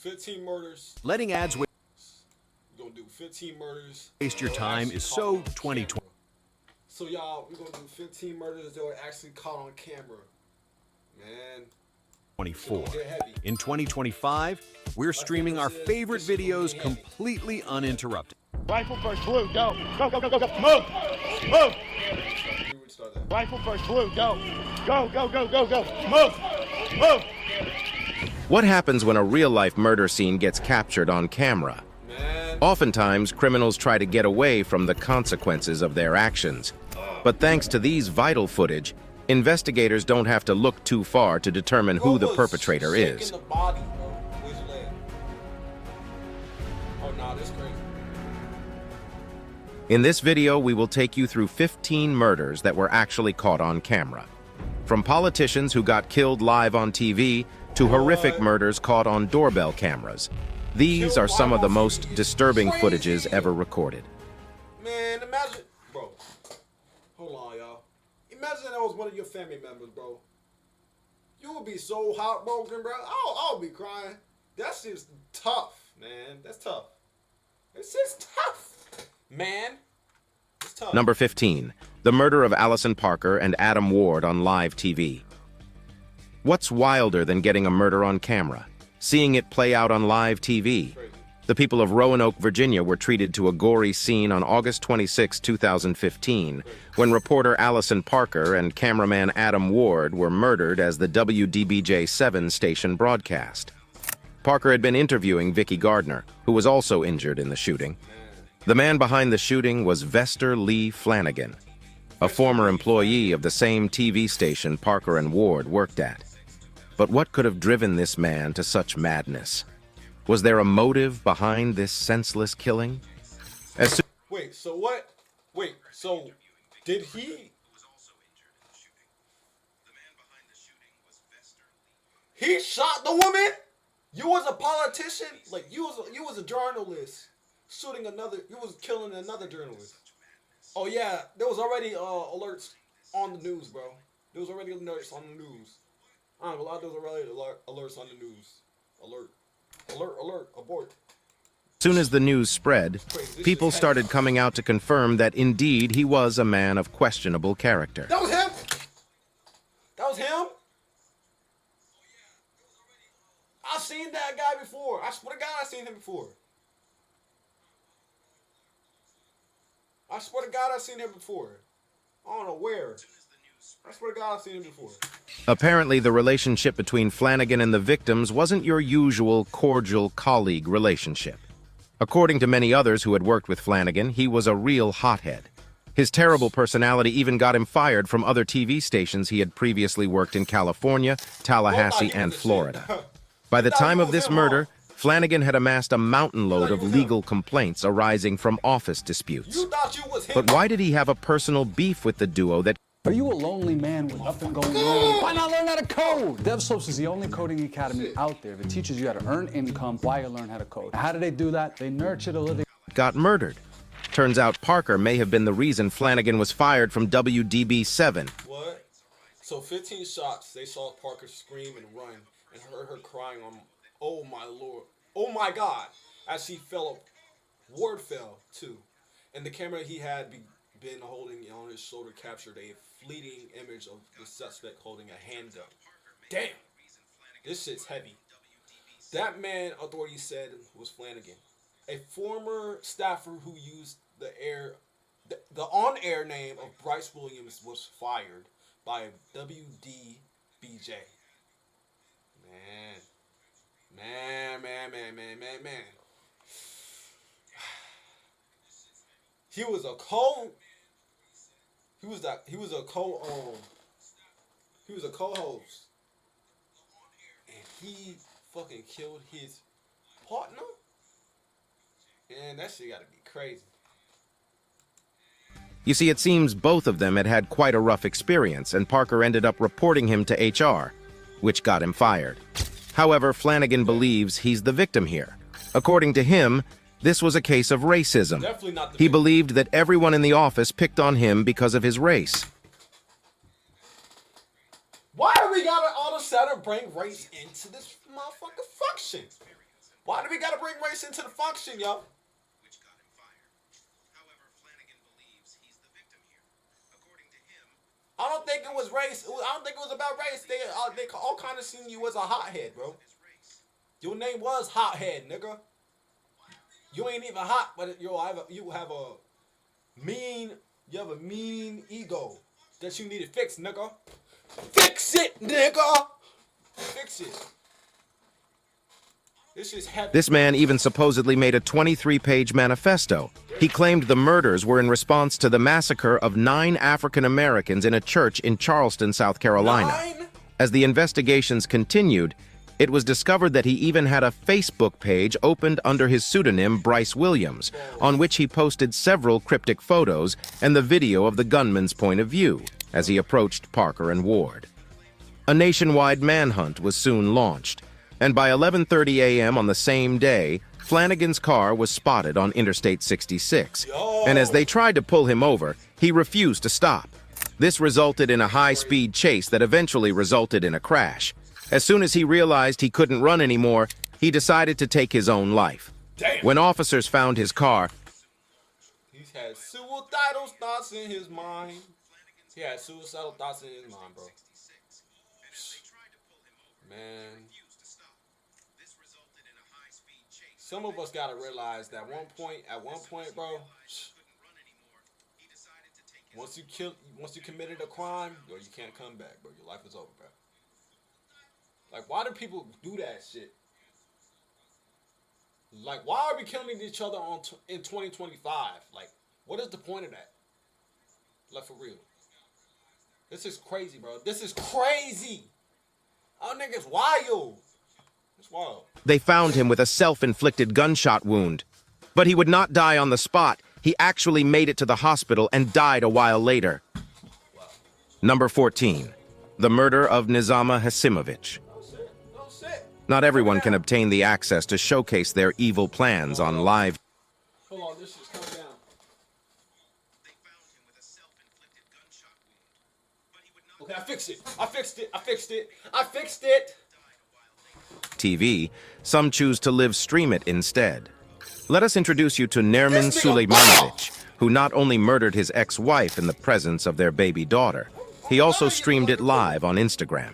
15 murders. Letting ads We're gonna do 15 murders. waste your time is so 2020. So y'all, we're gonna do 15 murders that were actually caught on camera. Man. 24. In 2025, we're streaming our favorite videos completely uninterrupted. Rifle first, blue, go. Go, go, go, go, go. Move! Move! Rifle first, blue, go. Go, go, go, go, go. Move! Move! What happens when a real-life murder scene gets captured on camera? Oftentimes, criminals try to get away from the consequences of their actions. But thanks to these vital footage, investigators don't have to look too far to determine who the perpetrator is. In this video, we will take you through 15 murders that were actually caught on camera. From politicians who got killed live on TV to horrific murders caught on doorbell cameras. These are some of the most disturbing footages ever recorded. Man, imagine, bro. Hold on, y'all. Imagine that was one of your family members, bro. You would be so heartbroken, bro. I'll be crying. That shit's tough, man. That's tough. It's just tough, man. It's tough. Number 15, the murder of Allison Parker and Adam Ward on live TV. What's wilder than getting a murder on camera? Seeing it play out on live TV. The people of Roanoke, Virginia were treated to a gory scene on August 26, 2015, when reporter Allison Parker and cameraman Adam Ward were murdered as the WDBJ-7 station broadcast. Parker had been interviewing Vicki Gardner, who was also injured in the shooting. The man behind the shooting was Vester Lee Flanagan, a former employee of the same TV station Parker and Ward worked at. But what could have driven this man to such madness? Was there a motive behind this senseless killing? Wait, so what? Wait, so did he? He shot the woman? You was a politician? Like you was a journalist shooting another, you was killing another journalist. Oh yeah, there was already alerts on the news, bro. There was already alerts on the news. I don't know, there was already alerts on the news. Alert. Alert, alert, abort. As soon as the news spread, people started coming out to confirm that indeed he was a man of questionable character. That was him? That was him? I've seen that guy before. I swear to God, I've seen him before. I swear to God, I've seen him before. I don't know where. I swear to God, I've seen him before. Apparently, the relationship between Flanagan and the victims wasn't your usual cordial colleague relationship. According to many others who had worked with Flanagan, he was a real hothead. His terrible personality even got him fired from other TV stations he had previously worked in California, Tallahassee, and Florida. By the time of this murder, Flanagan had amassed a mountain load of legal complaints arising from office disputes. But why did he have a personal beef with the duo that... Are you a lonely man with nothing going on? Why not learn how to code? DevSlopes is the only coding academy out there that teaches you how to earn income while you learn how to code. How do they do that? They nurture the living... got murdered. Turns out Parker may have been the reason Flanagan was fired from WDB-7. What? So 15 shots, they saw Parker scream and run and heard her crying on, oh my Lord, oh my God, as she fell, Ward fell too. And the camera he had been holding on his shoulder captured a fleeting image of the suspect holding a handgun. Damn, this shit's heavy. That man, authorities said, was Flanagan, a former staffer who used the on-air name of Bryce Williams, was fired by WDBJ. Man. He was a co-host, and he fucking killed his partner. And that shit gotta be crazy. You see, it seems both of them had had quite a rough experience, and Parker ended up reporting him to HR, which got him fired. However, Flanagan believes he's the victim here. According to him, this was a case of racism. He believed that everyone in the office picked on him because of his race. Why do we gotta all of a sudden bring race into this motherfucking function? Why do we gotta bring race into the function, yo? which got him fired. However, Flanagan believes he's the victim here. According to him, I don't think it was race. I don't think it was about race. They all kind of seen you as a hothead, bro. Your name was Hothead, nigga. You ain't even hot, but you have a mean ego that you need to fix, nigga. Fix it, nigga. Fix it. This is heavy. this man even supposedly made a 23-page manifesto. He claimed the murders were in response to the massacre of 9 African Americans in a church in Charleston, South Carolina. 9? As the investigations continued, it was discovered that he even had a Facebook page opened under his pseudonym Bryce Williams, on which he posted several cryptic photos and the video of the gunman's point of view as he approached Parker and Ward. A nationwide manhunt was soon launched, and by 11:30 a.m. on the same day, Flanagan's car was spotted on Interstate 66, and as they tried to pull him over, he refused to stop. This resulted in a high-speed chase that eventually resulted in a crash. As soon as he realized he couldn't run anymore, he decided to take his own life. Damn. When officers found his car, He's had suicidal thoughts in his mind. He had suicidal thoughts in his mind, bro. Man. Some of us gotta realize that at one point, bro, once you committed a crime, yo, you can't come back, bro. Your life is over, bro. Like, why do people do that shit? Like, why are we killing each other in 2025? Like, what is the point of that? Like, for real. This is crazy, bro. This is crazy. Our niggas wild. It's wild. they found him with a self-inflicted gunshot wound. But he would not die on the spot. He actually made it to the hospital and died a while later. Number 14. The murder of Nizama Hasimovich. Not everyone can obtain the access to showcase their evil plans on live. Hold on, this is coming down. Okay, I fixed it. TV, some choose to live stream it instead. Let us introduce you to Nermin This nigga Sulejmanovic, who not only murdered his ex-wife in the presence of their baby daughter, he also streamed it live on Instagram.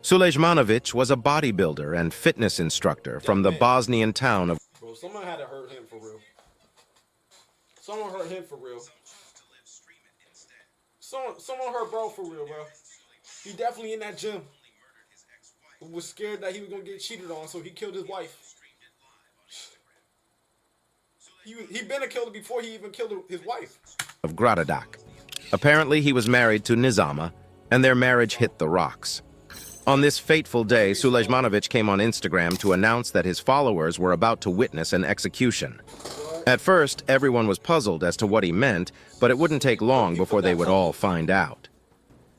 Sulejmanovic was a bodybuilder and fitness instructor from the Bosnian town of... Bro, someone had to hurt him for real. Someone hurt him for real. Someone hurt bro for real, bro. He definitely in that gym. Was scared that he was gonna get cheated on, so he killed his wife. He been a killer before he even killed his wife. of Gradadak. Apparently, he was married to Nizama, and their marriage hit the rocks. On this fateful day, Sulejmanovic came on Instagram to announce that his followers were about to witness an execution. At first, everyone was puzzled as to what he meant, but it wouldn't take long before they would all find out.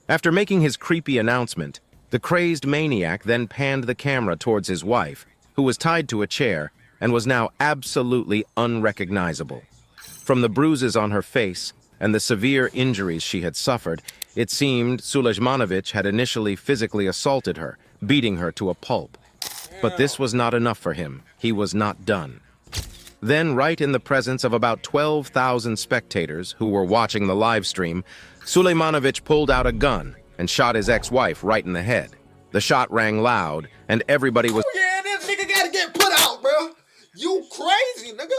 After making his creepy announcement, the crazed maniac then panned the camera towards his wife, who was tied to a chair and was now absolutely unrecognizable. From the bruises on her face and the severe injuries she had suffered, it seemed Sulejmanovic had initially physically assaulted her, beating her to a pulp. But this was not enough for him. He was not done. Then, right in the presence of about 12,000 spectators who were watching the live stream, Sulejmanovic pulled out a gun and shot his ex-wife right in the head. The shot rang loud, and everybody was... Oh yeah, this nigga gotta get put out, bro. You crazy, nigga.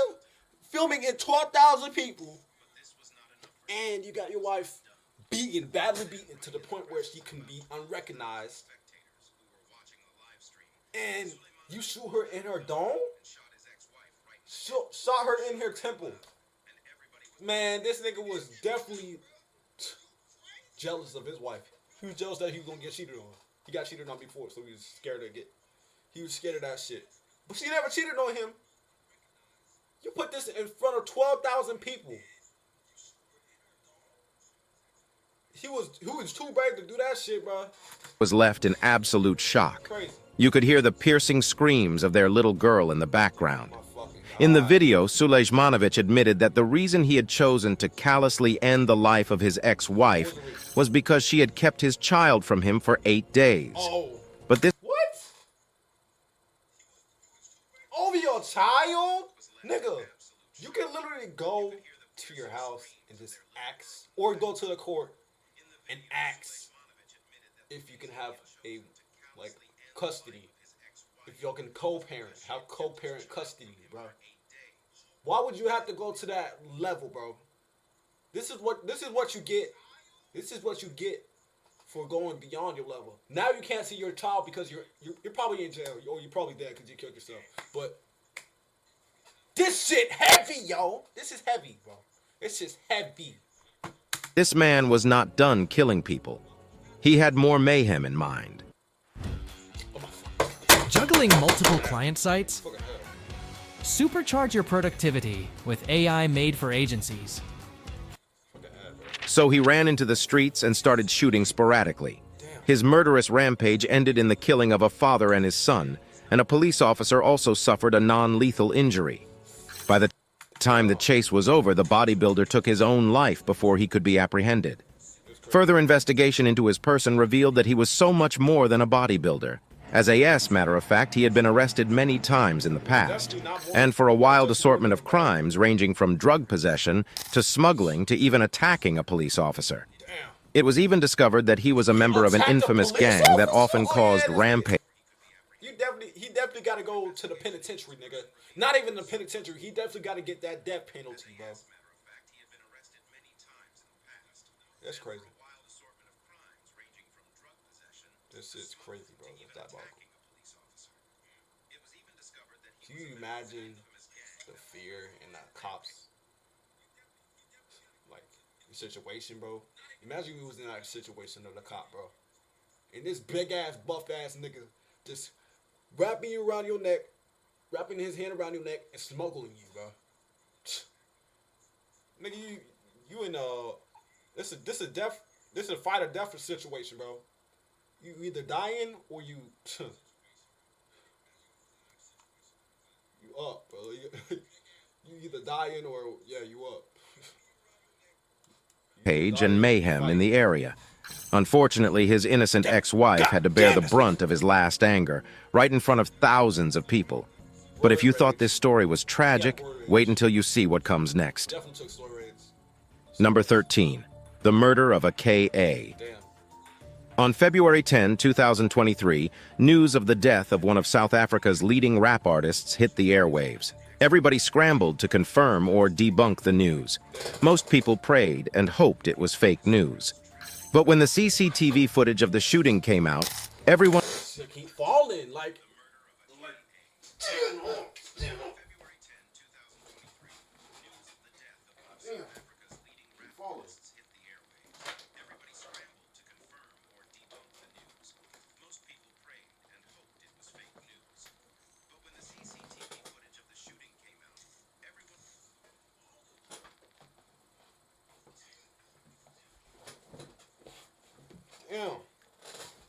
Filming in 12,000 people. And you got your wife beaten, badly beaten, to the point where she can be unrecognized. And you shoot her in her dome? Shot her in her temple. Man, this nigga was definitely jealous of his wife. He was jealous that he was gonna get cheated on. He got cheated on before, so he was scared to get. He was scared of that shit. But she never cheated on him. You put this in front of 12,000 people. He was too brave to do that shit, bro. Was left in absolute shock. Crazy. You could hear the piercing screams of their little girl in the background. In the video, Sulejmanovic admitted that the reason he had chosen to callously end the life of his ex-wife was because she had kept his child from him for 8 days. Oh. But this... What? over your child? Nigga, you can literally go to your house and just ask, or go to the court and ask if you can have a, like, custody. If y'all can have co-parent custody, bro. Why would you have to go to that level, bro? This is what you get. This is what you get for going beyond your level. Now you can't see your child because you're probably in jail, or you're probably dead because you killed yourself. But this shit heavy, yo. This is heavy, bro. It's just heavy. This man was not done killing people. He had more mayhem in mind. Juggling multiple client sites? Supercharge your productivity with AI made for agencies. So he ran into the streets and started shooting sporadically. His murderous rampage ended in the killing of a father and his son, and a police officer also suffered a non-lethal injury. By the time the chase was over, the bodybuilder took his own life before he could be apprehended. Further investigation into his person revealed that he was so much more than a bodybuilder. As a matter of fact, he had been arrested many times in the past, and for a wild assortment of crimes ranging from drug possession to smuggling to even attacking a police officer. It was even discovered that he was a member of an infamous gang that often caused rampage. He definitely got to go to the penitentiary, nigga. Not even the penitentiary. He definitely got to get that death penalty, bro. That's crazy. This shit's crazy, bro. It's diabolical. Can you imagine the fear and the cops, like, the situation, bro? Imagine we was in that situation of the cop, bro. And this big ass, buff ass nigga just wrapping you around your neck, wrapping his hand around your neck and smuggling you, bro. Nigga, you in this is a fight or death situation, bro. You either dying or you up, bro. You either dying or you up. Page and mayhem in the area. Unfortunately, his innocent ex-wife had to bear the brunt of his last anger, right in front of thousands of people. But if you thought this story was tragic, wait until you see what comes next. Number 13, the murder of a K.A. On February 10, 2023, news of the death of one of South Africa's leading rap artists hit the airwaves. Everybody scrambled to confirm or debunk the news. Most people prayed and hoped it was fake news. But when the CCTV footage of the shooting came out, everyone... Keep falling, like...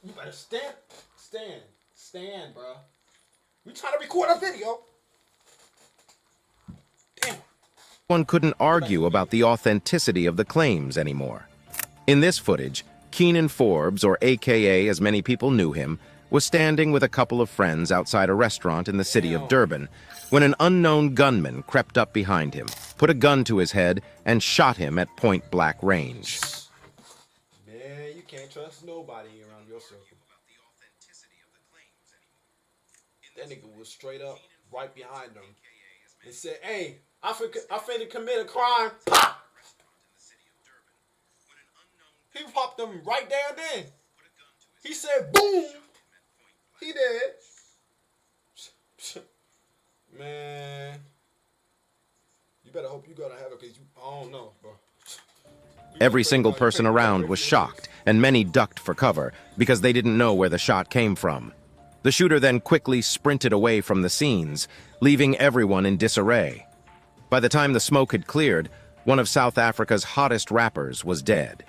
You better stand, bro. We trying to record a video. Damn. One couldn't argue about the authenticity of the claims anymore. In this footage, Keenan Forbes, or AKA as many people knew him, was standing with a couple of friends outside a restaurant in the city of Durban when an unknown gunman crept up behind him, put a gun to his head, and shot him at point-blank range. Man, you can't trust nobody around your circle. That nigga was straight up right behind him and said, "Hey, I finna commit a crime." Pop! He popped him right there and then. He said, "Boom!" He dead. Man, you better hope you gotta have it, because I don't know, bro. Every single person around was shocked, and many ducked for cover because they didn't know where the shot came from. The shooter then quickly sprinted away from the scenes, leaving everyone in disarray. By the time the smoke had cleared, one of South Africa's hottest rappers was dead.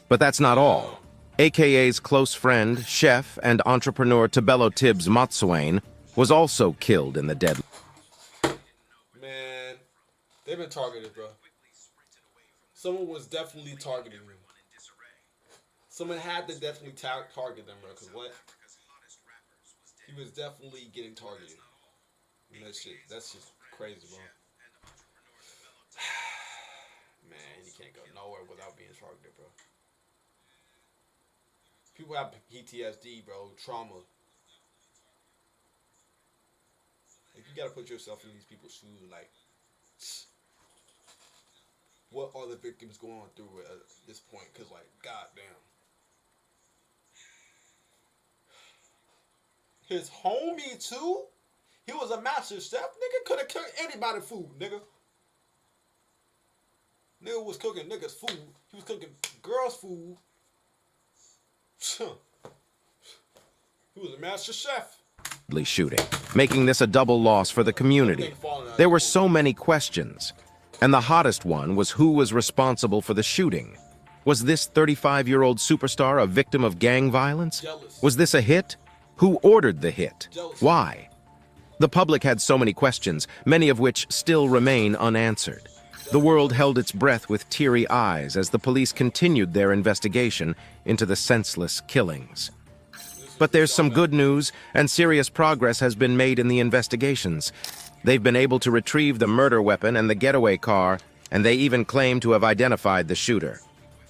But that's not all. AKA's close friend, chef, and entrepreneur Tabelo Tibbs Motswain was also killed in the dead. Man, they've been targeted, bro. Someone was definitely targeting them. Someone had to definitely target them, bro. Because what? He was definitely getting targeted. That's just crazy, bro. Man, you can't go nowhere without being targeted, bro. People have PTSD, bro, trauma. Like, you gotta put yourself in these people's shoes. Like, what are the victims going through at this point? Cause like, goddamn, his homie too. He was a master chef. Nigga could have cooked anybody's food, nigga. Nigga was cooking niggas' food. He was cooking girls' food. He was a master chef. Shooting, making this a double loss for the community. There were so many questions, and the hottest one was who was responsible for the shooting. Was this 35-year-old superstar a victim of gang violence? Was this a hit? Who ordered the hit? Why? The public had so many questions, many of which still remain unanswered. The world held its breath with teary eyes as the police continued their investigation into the senseless killings. But there's some good news, and serious progress has been made in the investigations. They've been able to retrieve the murder weapon and the getaway car, and they even claim to have identified the shooter.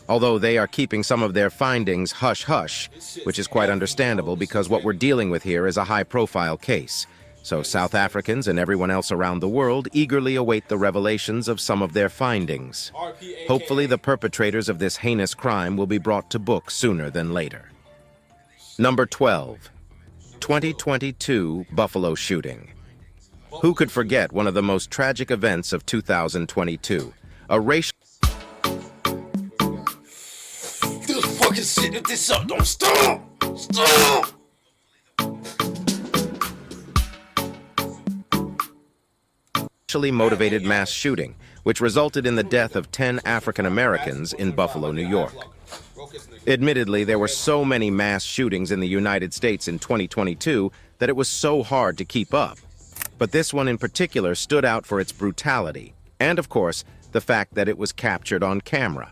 Although they are keeping some of their findings hush-hush, which is quite understandable because what we're dealing with here is a high-profile case. So South Africans and everyone else around the world eagerly await the revelations of some of their findings. Hopefully the perpetrators of this heinous crime will be brought to book sooner than later. Number 12. 2022 Buffalo shooting. Who could forget one of the most tragic events of 2022? A racial... This fucking shit, this up, don't stop! Stop! racially motivated mass shooting, which resulted in the death of 10 African Americans in Buffalo, New York. Admittedly, there were so many mass shootings in the United States in 2022 that it was so hard to keep up. But this one in particular stood out for its brutality, and of course, the fact that it was captured on camera.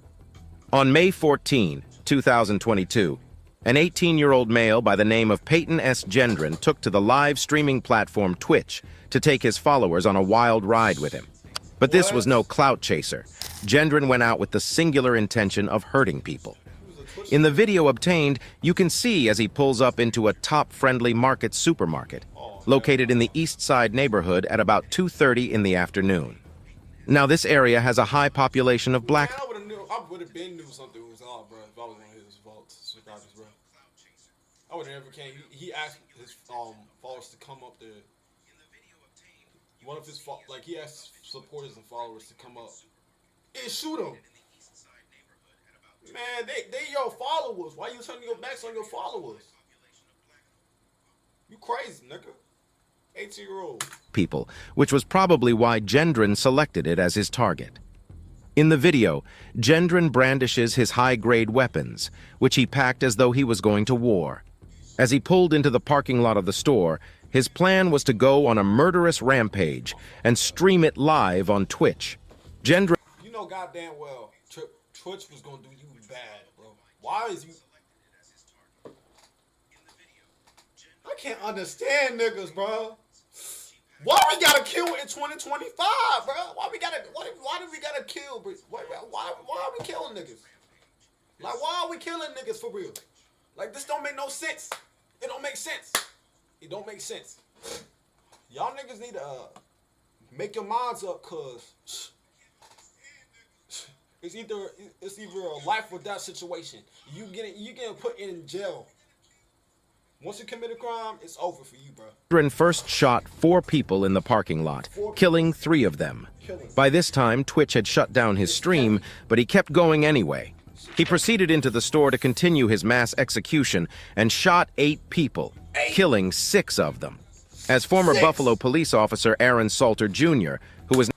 On May 14, 2022, an 18-year-old male by the name of Peyton S. Gendron took to the live streaming platform Twitch to take his followers on a wild ride with him. But this was no clout chaser. Gendron went out with the singular intention of hurting people. In the video obtained, you can see as he pulls up into a top-friendly market supermarket, located in the East Side neighborhood at about 2:30 in the afternoon. Now, this area has a high population of black... I would have been knew something was off, bro, if I was one of his subscribers, bro. I would have never came. He asked his followers to come up there. One of his he asked supporters and followers to come up and shoot him. Man, they your followers. Why you turning your backs on your followers? You crazy, nigga. 18-year-old. people, which was probably why Gendron selected it as his target. In the video, Gendron brandishes his high-grade weapons, which he packed as though he was going to war. As he pulled into the parking lot of the store, his plan was to go on a murderous rampage and stream it live on Twitch. Gendron... You know goddamn well Twitch was gonna do you bad, bro. Why is you... I can't understand niggas, bro. Why we gotta kill in 2025, bro? Why do we gotta kill, bro? Why are we killing niggas? Like, why are we killing niggas for real? Like, this don't make no sense. It don't make sense. It don't make sense. Y'all niggas need to make your minds up, cause it's either a life or death situation. You getting put in jail. Once you commit a crime, it's over for you, bro. Gendron first shot 4 people in the parking lot, killing 3 of them. By this time, Twitch had shut down his stream, but he kept going anyway. He proceeded into the store to continue his mass execution and shot 8 people, killing 6 of them. As former Buffalo police officer Aaron Salter Jr., who was...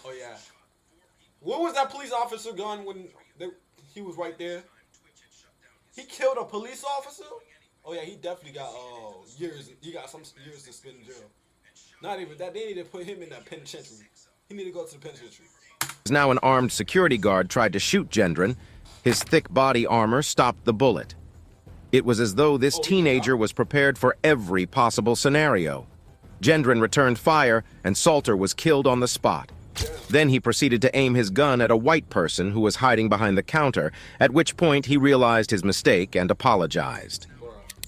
Oh, yeah. What was that police officer gun when he was right there? He killed a police officer? Oh, yeah, he definitely got years. He got some years to spend in jail. Not even that. They need to put him in that penitentiary. He need to go to the penitentiary. Now an armed security guard tried to shoot Gendron. His thick body armor stopped the bullet. It was as though this teenager was prepared for every possible scenario. Gendron returned fire, and Salter was killed on the spot. Then he proceeded to aim his gun at a white person who was hiding behind the counter, at which point he realized his mistake and apologized.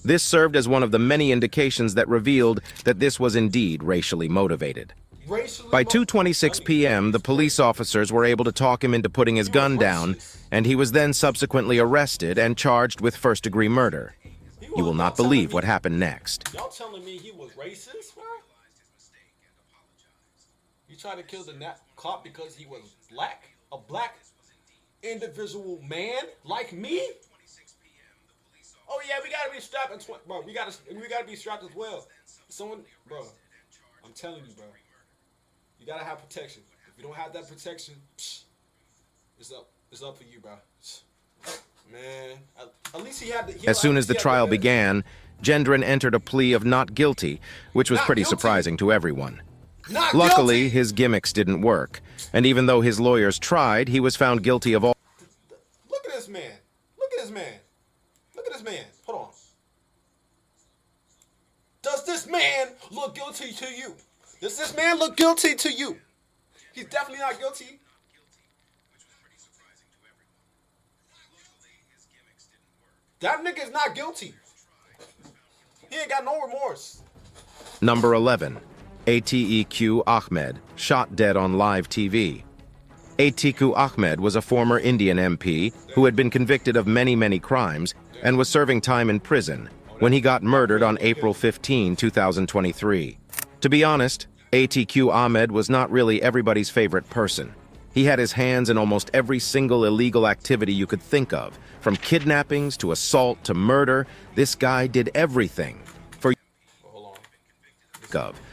This served as one of the many indications that revealed that this was indeed racially motivated. By 2:26 p.m., the police officers were able to talk him into putting his gun down, and he was then subsequently arrested and charged with first-degree murder. You will not believe what happened next. Y'all telling me he was racist, bro? You tried to kill the cop because he was black? A black individual man like me? Oh yeah, we gotta be strapped, bro. We gotta be strapped as well. Someone, bro. I'm telling you, bro. You gotta have protection. If you don't have that protection, it's up for you, bro. Man, at least he had the. As soon as the trial began, Gendron entered a plea of not guilty, which was pretty surprising to everyone. Luckily, his gimmicks didn't work, and even though his lawyers tried, he was found guilty of all. Look at this man. Look at this man. Look at this man. Hold on. Does this man look guilty to you? Does this man look guilty to you? He's definitely not guilty. That nigga's not guilty. He ain't got no remorse. Number 11. Atiku Ahmed, shot dead on live TV. Atiku Ahmed was a former Indian MP who had been convicted of many crimes and was serving time in prison when he got murdered on April 15, 2023. To be honest, Atiku Ahmed was not really everybody's favorite person. He had his hands in almost every single illegal activity you could think of, from kidnappings to assault to murder. This guy did everything.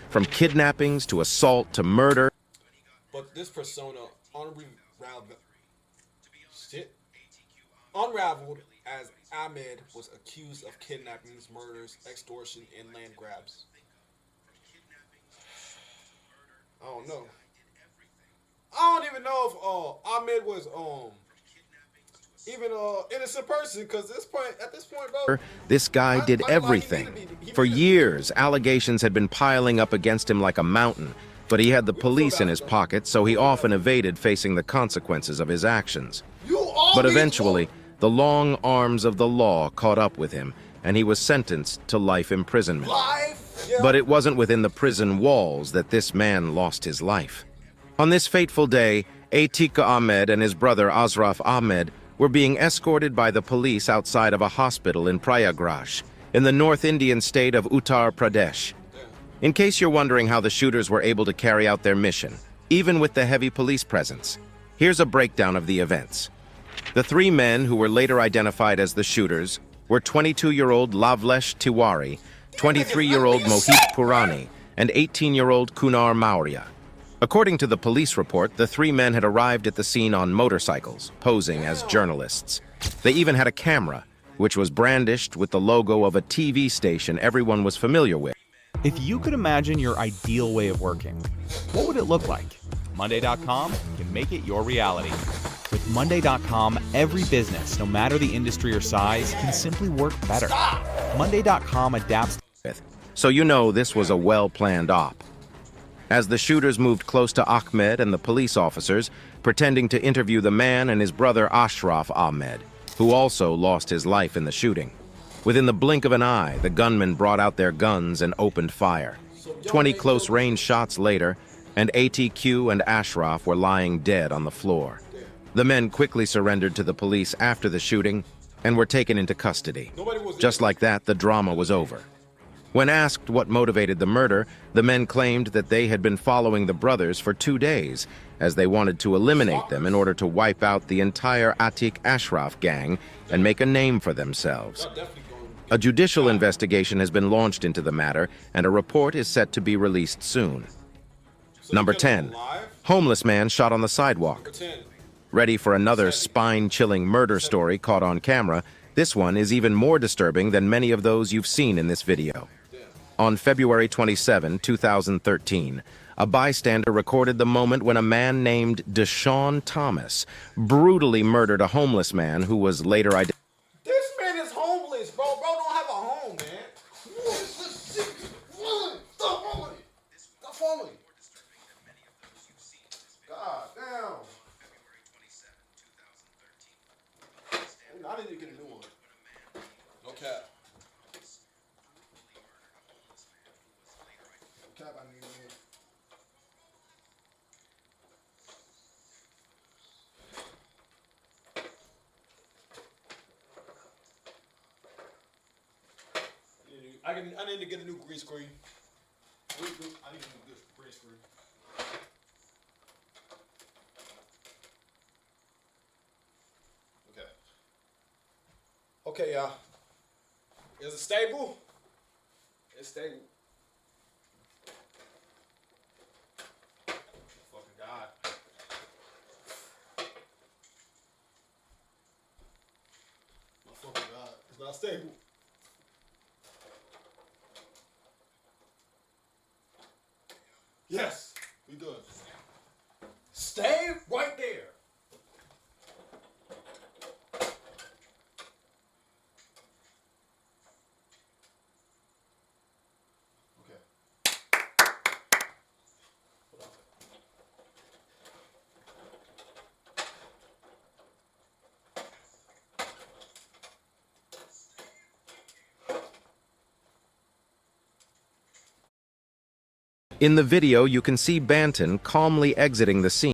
From kidnappings to assault to murder. But this persona unraveled as Ahmed was accused of kidnappings, murders, extortion, and land grabs. I don't know. I don't even know if Ahmed was even an innocent person, because at this point, bro, this guy did everything. For years, allegations had been piling up against him like a mountain, but he had the police in his pocket, so he often evaded facing the consequences of his actions. But eventually, the long arms of the law caught up with him, and he was sentenced to life imprisonment. But it wasn't within the prison walls that this man lost his life. On this fateful day, Atiku Ahmed and his brother Ashraf Ahmed were being escorted by the police outside of a hospital in Prayagraj, in the North Indian state of Uttar Pradesh. In case you're wondering how the shooters were able to carry out their mission, even with the heavy police presence, here's a breakdown of the events. The three men who were later identified as the shooters were 22-year-old Lavlesh Tiwari, 23-year-old Mohit Purani, and 18-year-old Kunar Maurya. According to the police report, the three men had arrived at the scene on motorcycles, posing as journalists. They even had a camera, which was brandished with the logo of a TV station everyone was familiar with. If you could imagine your ideal way of working, what would it look like? Monday.com can make it your reality. With Monday.com, every business, no matter the industry or size, can simply work better. Monday.com adapts. So you know this was a well-planned op. As the shooters moved close to Ahmed and the police officers, pretending to interview the man and his brother Ashraf Ahmed, who also lost his life in the shooting. Within the blink of an eye, the gunmen brought out their guns and opened fire. 20 close-range shots later, and ATQ and Ashraf were lying dead on the floor. The men quickly surrendered to the police after the shooting and were taken into custody. Just like that, the drama was over. When asked what motivated the murder, the men claimed that they had been following the brothers for 2 days, as they wanted to eliminate them in order to wipe out the entire Atiq Ashraf gang and make a name for themselves. A judicial investigation has been launched into the matter, and a report is set to be released soon. Number 10. Homeless man shot on the sidewalk. Ready for another spine-chilling murder story caught on camera, this one is even more disturbing than many of those you've seen in this video. On February 27, 2013, a bystander recorded the moment when a man named Deshaun Thomas brutally murdered a homeless man who was later identified. This man is homeless, bro. tab I need to move. I need to get a new green screen. I need a new green screen. Okay. Okay, y'all. Is it stable? It's stable. Fucking God. My fucking God. It's not stable. Yes, we good. Stay right there. In the video, you can see Banton calmly exiting the scene.